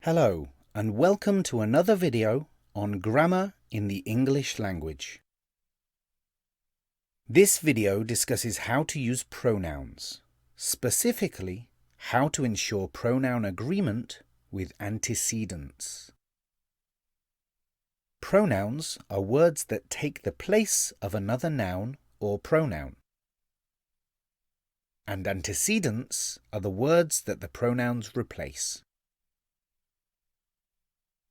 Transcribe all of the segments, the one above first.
Hello, and welcome to another video on grammar in the English language. This video discusses how to use pronouns, specifically how to ensure pronoun agreement with antecedents. Pronouns are words that take the place of another noun or pronoun, and antecedents are the words that the pronouns replace.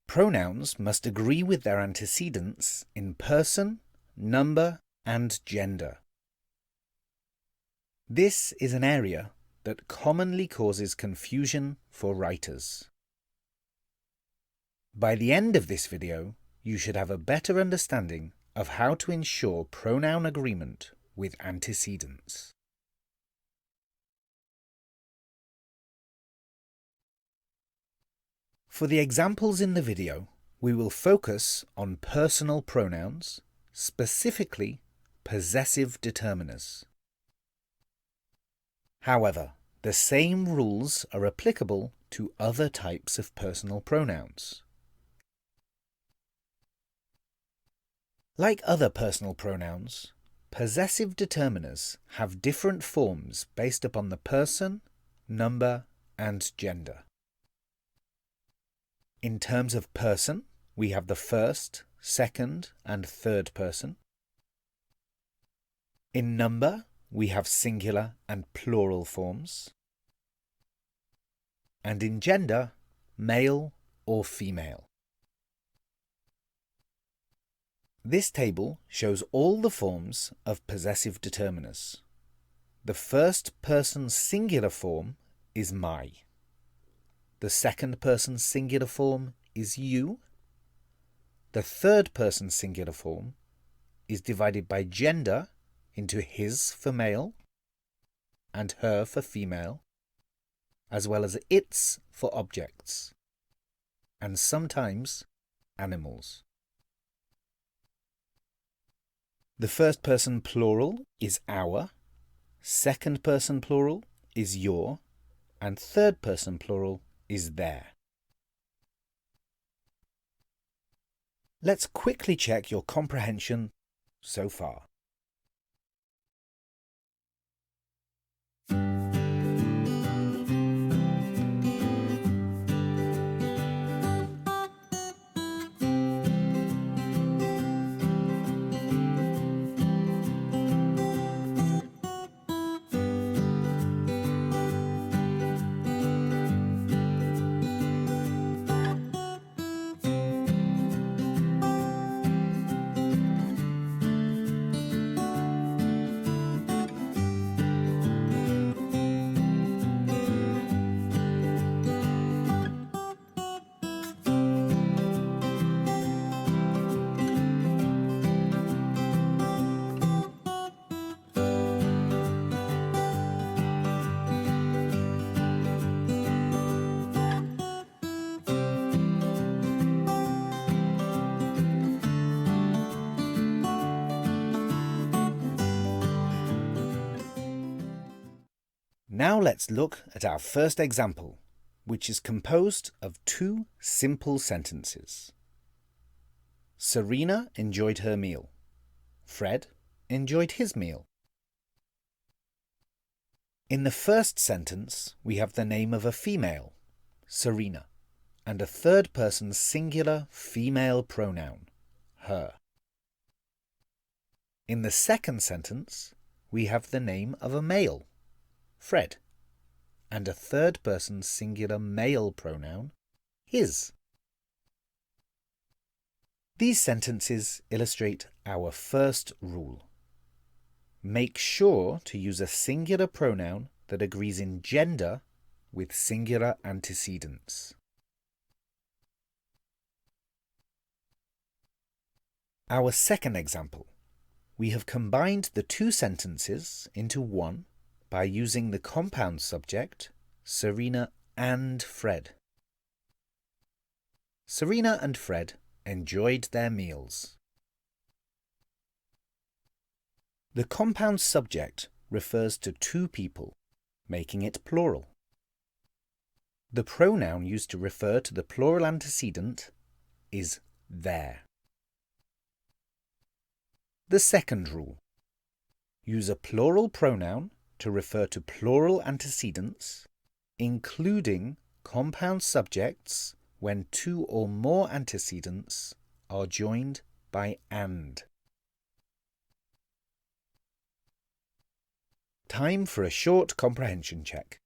Pronouns must agree with their antecedents in person, number, and gender. This is an area that commonly causes confusion for writers. By the end of this video, you should have a better understanding of how to ensure pronoun agreement with antecedents. For the examples in the video, we will focus on personal pronouns, specifically possessive determiners. However, the same rules are applicable to other types of personal pronouns. Like other personal pronouns, possessive determiners have different forms based upon the person, number, and gender. In terms of person, we have the first, second, and third person. In number, we have singular and plural forms. And in gender, male or female. This table shows all the forms of possessive determiners. The first person singular form is my. The second person singular form is you. The third person singular form is divided by gender into his for male and her for female, as well as its for objects, and sometimes animals. The first person plural is our, second person plural is your, and third person plural is there. Let's quickly check your comprehension so far. Now let's look at our first example, which is composed of two simple sentences. Serena enjoyed her meal. Fred enjoyed his meal. In the first sentence, we have the name of a female, Serena, and a third person singular female pronoun, her. In the second sentence, we have the name of a male, Fred, and a third person singular male pronoun, his. These sentences illustrate our first rule. Make sure to use a singular pronoun that agrees in gender with singular antecedents. Our second example. We have combined the two sentences into one by using the compound subject, Serena and Fred. Serena and Fred enjoyed their meals. The compound subject refers to two people, making it plural. The pronoun used to refer to the plural antecedent is their. The second rule. Use a plural pronoun to refer to plural antecedents, including compound subjects when two or more antecedents are joined by and. Time for a short comprehension check.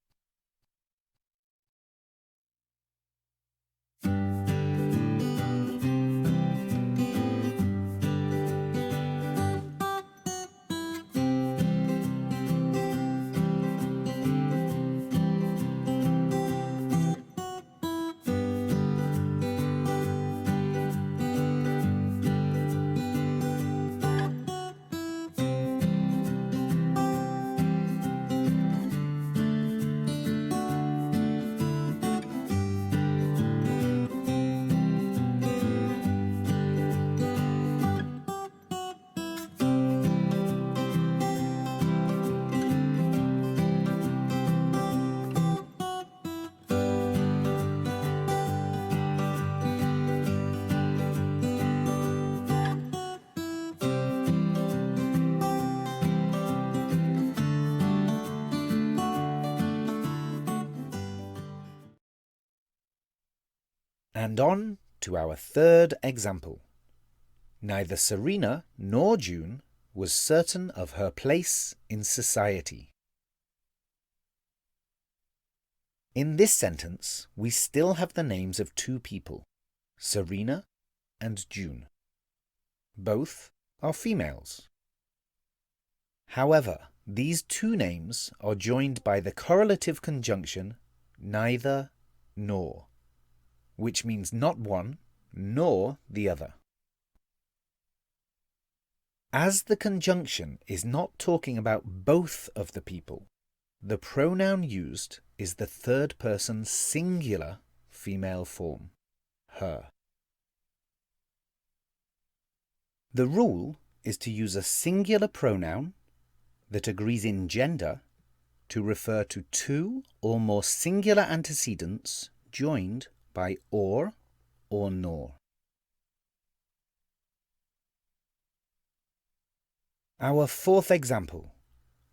And on to our third example. Neither Serena nor June was certain of her place in society. In this sentence, we still have the names of two people, Serena and June. Both are females. However, these two names are joined by the correlative conjunction neither nor, which means not one nor the other. As the conjunction is not talking about both of the people, the pronoun used is the third person singular female form, her. The rule is to use a singular pronoun that agrees in gender to refer to two or more singular antecedents joined by or nor. Our fourth example.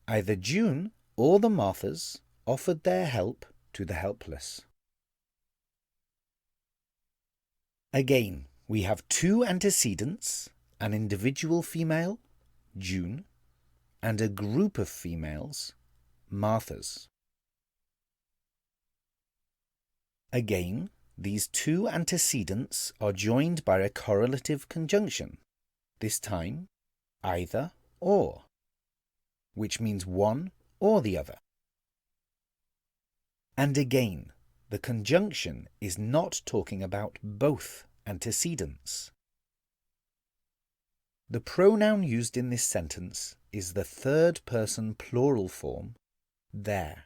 Either June or the Marthas offered their help to the helpless. Again, we have two antecedents, an individual female, June, and a group of females, Marthas. Again, these two antecedents are joined by a correlative conjunction, this time either or, which means one or the other. And again, the conjunction is not talking about both antecedents. The pronoun used in this sentence is the third person plural form, their.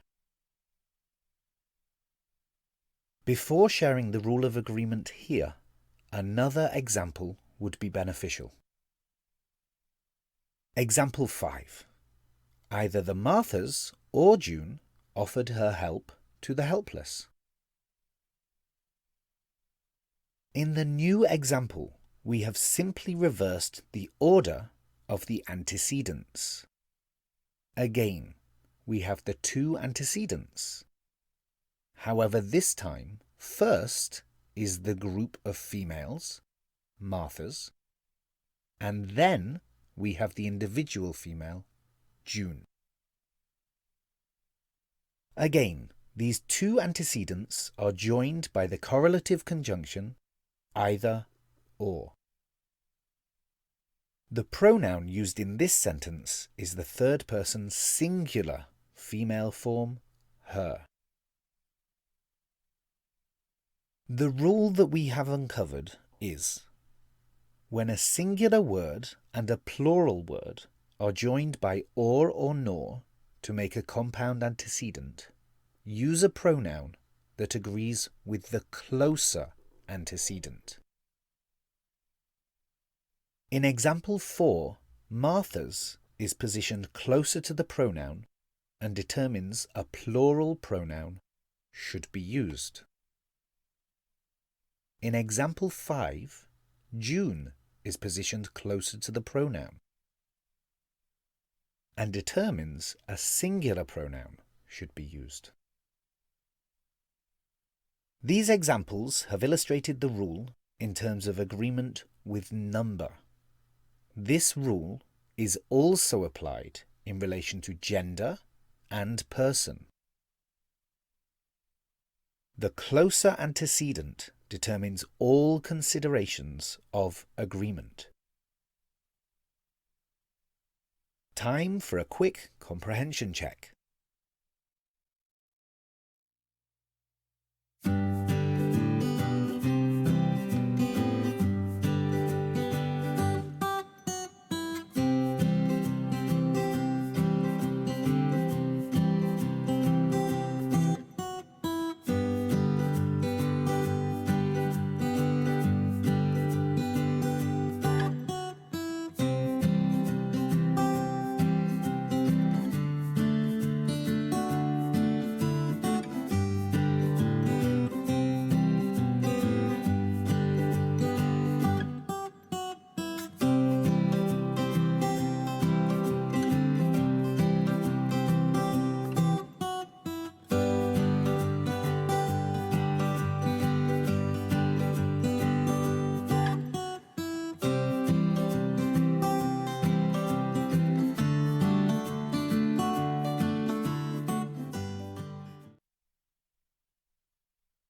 Before sharing the rule of agreement here, another example would be beneficial. Example 5. Either the Marthas or June offered her help to the helpless. In the new example, we have simply reversed the order of the antecedents. Again, we have the two antecedents. However, this time, first is the group of females, Marthas, and then we have the individual female, June. Again, these two antecedents are joined by the correlative conjunction either or. The pronoun used in this sentence is the third person singular female form, her. The rule that we have uncovered is when a singular word and a plural word are joined by or nor to make a compound antecedent, use a pronoun that agrees with the closer antecedent. In example 4, Martha's is positioned closer to the pronoun and determines a plural pronoun, should be used. In example 5, June is positioned closer to the pronoun and determines a singular pronoun should be used. These examples have illustrated the rule in terms of agreement with number. This rule is also applied in relation to gender and person. The closer antecedent determines all considerations of agreement. Time for a quick comprehension check.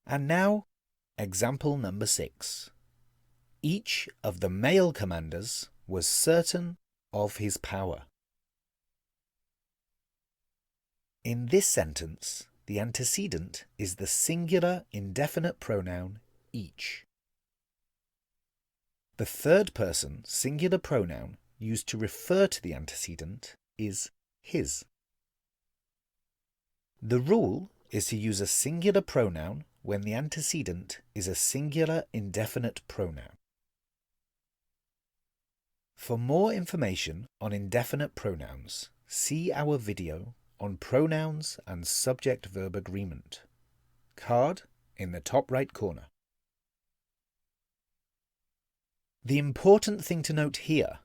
And now, example number 6. Each of the male commanders was certain of his power. In this sentence, the antecedent is the singular indefinite pronoun each. The third person singular pronoun used to refer to the antecedent is his. The rule is to use a singular pronoun when the antecedent is a singular indefinite pronoun. For more information on indefinite pronouns, see our video on pronouns and subject-verb agreement. Card in the top right corner. The important thing to note here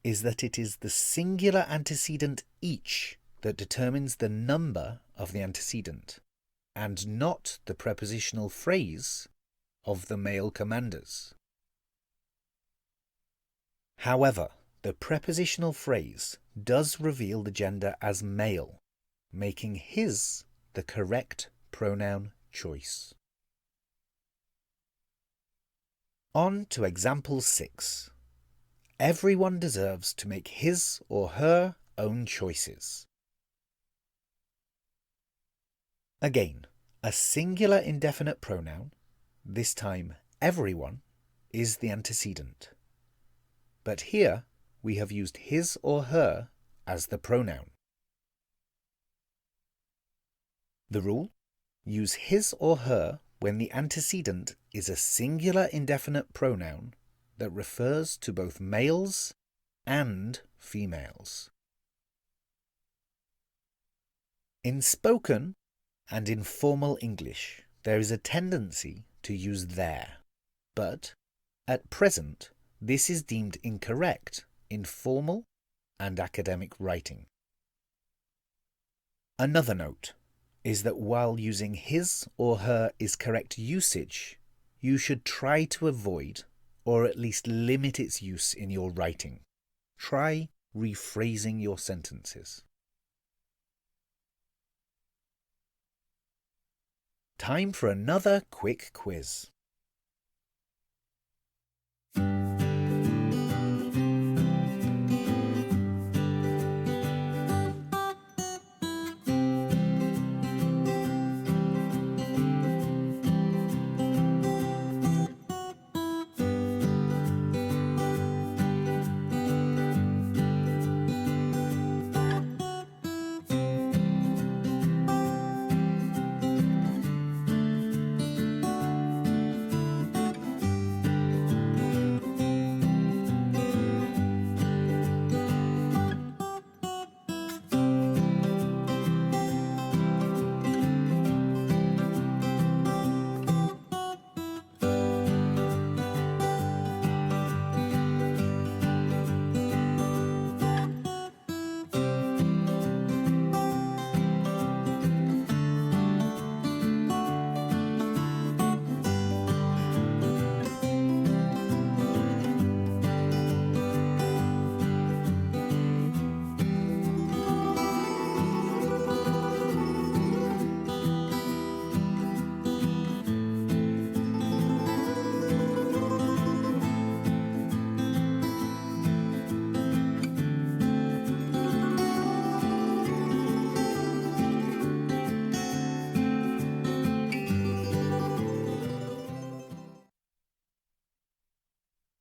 is that it is the singular antecedent each that determines the number of the antecedent, and not the prepositional phrase of the male commanders. However, the prepositional phrase does reveal the gender as male, making his the correct pronoun choice. On to example 6. Everyone deserves to make his or her own choices. Again, a singular indefinite pronoun, this time everyone, is the antecedent. But here we have used his or her as the pronoun. The rule: use his or her when the antecedent is a singular indefinite pronoun that refers to both males and females. In spoken and informal English, there is a tendency to use their, but at present this is deemed incorrect in formal and academic writing. Another note is that while using his or her is correct usage, you should try to avoid or at least limit its use in your writing. Try rephrasing your sentences. Time for another quick quiz.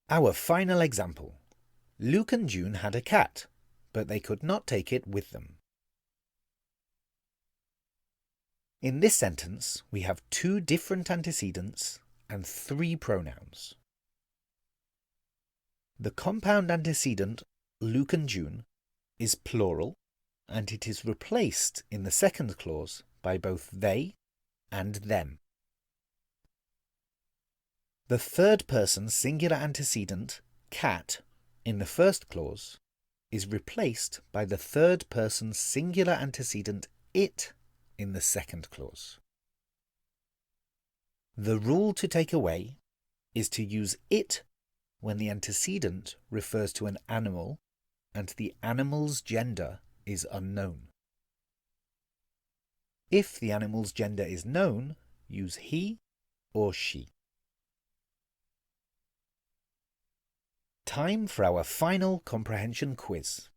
Our final example. Luke and June had a cat, but they could not take it with them. In this sentence, we have 2 different antecedents and 3 pronouns. The compound antecedent, Luke and June, is plural, and it is replaced in the second clause by both they and them. The third person singular antecedent, cat, in the first clause is replaced by the third person singular antecedent, it, in the second clause. The rule to take away is to use it when the antecedent refers to an animal and the animal's gender is unknown. If the animal's gender is known, use he or she. Time for our final comprehension quiz.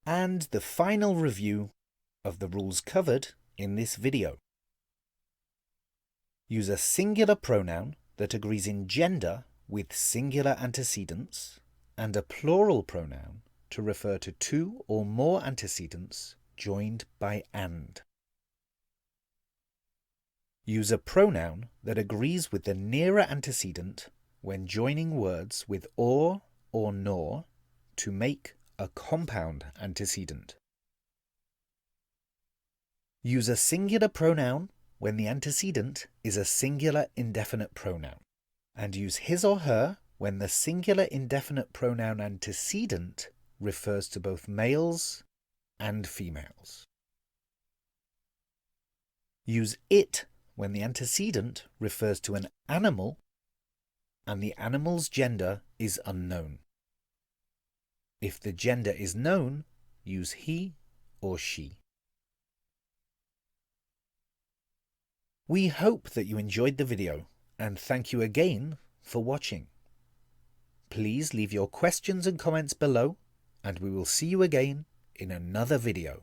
And the final review of the rules covered in this video. Use a singular pronoun that agrees in gender with singular antecedents and a plural pronoun to refer to 2 or more antecedents joined by and. Use a pronoun that agrees with the nearer antecedent when joining words with or nor to make a compound antecedent. Use a singular pronoun when the antecedent is a singular indefinite pronoun, and use his or her when the singular indefinite pronoun antecedent refers to both males and females. Use it when the antecedent refers to an animal and the animal's gender is unknown. If the gender is known, use he or she. We hope that you enjoyed the video and thank you again for watching. Please leave your questions and comments below and we will see you again in another video.